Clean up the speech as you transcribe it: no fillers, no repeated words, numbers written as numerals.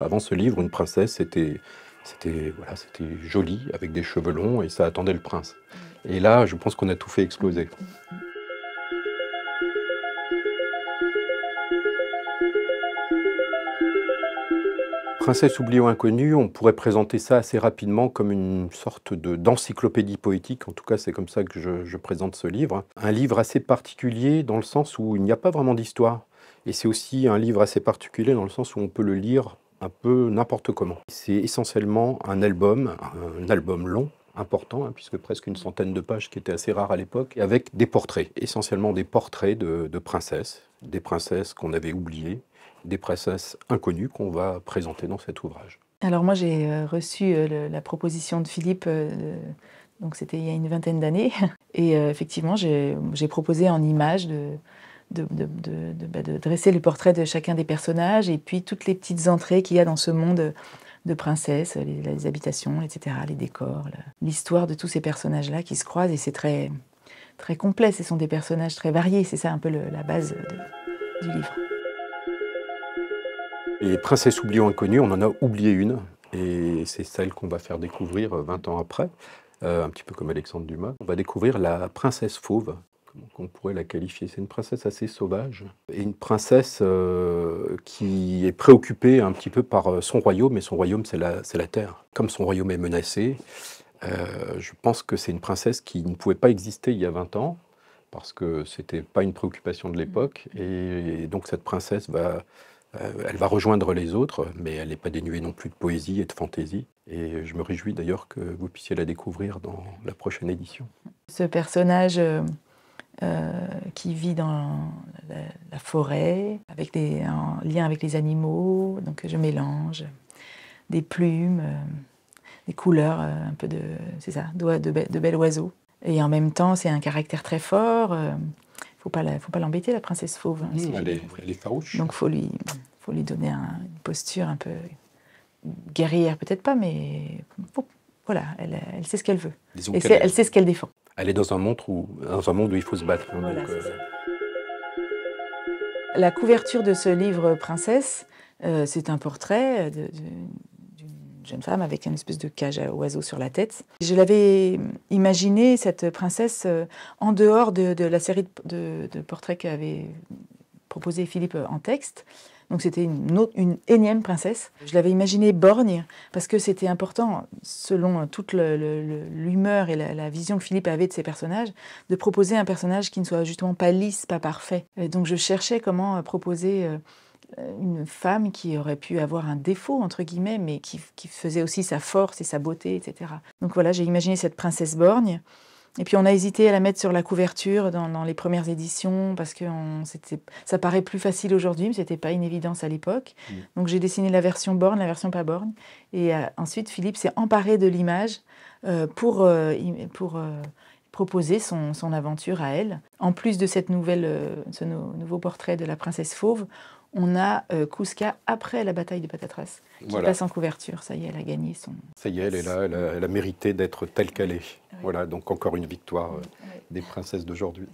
Avant ce livre, une princesse, c'était joli, avec des cheveux longs, et ça attendait le prince. Et là, je pense qu'on a tout fait exploser. Princesse oubliée ou inconnue, on pourrait présenter ça assez rapidement comme une sorte d'encyclopédie poétique. En tout cas, c'est comme ça que je présente ce livre. Un livre assez particulier dans le sens où il n'y a pas vraiment d'histoire. Et c'est aussi un livre assez particulier dans le sens où on peut le lire un peu n'importe comment. C'est essentiellement un album long, important, hein, puisque presque une centaine de pages, qui était assez rare à l'époque, avec des portraits, essentiellement des portraits de princesses, des princesses qu'on avait oubliées, des princesses inconnues qu'on va présenter dans cet ouvrage. Alors moi j'ai reçu la proposition de Philippe, donc c'était il y a une vingtaine d'années, et effectivement j'ai proposé en images de dresser le portrait de chacun des personnages, et puis toutes les petites entrées qu'il y a dans ce monde de princesses, les habitations, etc., les décors, l'histoire de tous ces personnages-là qui se croisent, et c'est très, très complet, ce sont des personnages très variés, c'est ça un peu la base du livre. Et Princesse oubliée ou inconnue, on en a oublié une, et c'est celle qu'on va faire découvrir 20 ans après, un petit peu comme Alexandre Dumas. On va découvrir la princesse fauve, comment on pourrait la qualifier. C'est une princesse assez sauvage, et une princesse qui est préoccupée un petit peu par son royaume, et son royaume c'est la terre. Comme son royaume est menacé, je pense que c'est une princesse qui ne pouvait pas exister il y a 20 ans, parce que c'était pas une préoccupation de l'époque, et donc cette princesse elle va rejoindre les autres, mais elle n'est pas dénuée non plus de poésie et de fantaisie. Et je me réjouis d'ailleurs que vous puissiez la découvrir dans la prochaine édition. Ce personnage qui vit dans la forêt, en lien avec les animaux, donc je mélange des plumes, des couleurs, un peu c'est ça, de bel oiseau. Et en même temps, c'est un caractère très fort. Faut pas l'embêter, la princesse fauve. Hein, elle est farouche. Donc faut lui donner une posture un peu guerrière, peut-être pas, mais voilà, elle sait ce qu'elle veut. Et elle sait ce qu'elle défend. Elle est dans un monde où il faut se battre. Hein, voilà, donc, La couverture de ce livre Princesse, c'est un portrait d'une jeune femme avec une espèce de cage à oiseaux sur la tête. Je l'avais imaginé, cette princesse, en dehors de la série de portraits qu'avait proposé Philippe en texte. Donc c'était une énième princesse. Je l'avais imaginée borgne, parce que c'était important, selon toute l'humeur et la vision que Philippe avait de ses personnages, de proposer un personnage qui ne soit justement pas lisse, pas parfait. Et donc je cherchais comment proposer une femme qui aurait pu avoir un défaut, entre guillemets, mais qui faisait aussi sa force et sa beauté, etc. Donc voilà, j'ai imaginé cette princesse borgne. Et puis on a hésité à la mettre sur la couverture dans les premières éditions, parce que ça paraît plus facile aujourd'hui, mais ce n'était pas une évidence à l'époque. Donc j'ai dessiné la version borgne, la version pas borgne. Et ensuite, Philippe s'est emparé de l'image pour proposer son aventure à elle. En plus de ce nouveau portrait de la princesse fauve, on a Kouska après la bataille de Patatras, qui passe en couverture. Ça y est, elle a gagné son... Ça y est, elle est là, elle a mérité d'être telle qu'elle est. Oui. Voilà, donc encore une victoire des princesses d'aujourd'hui.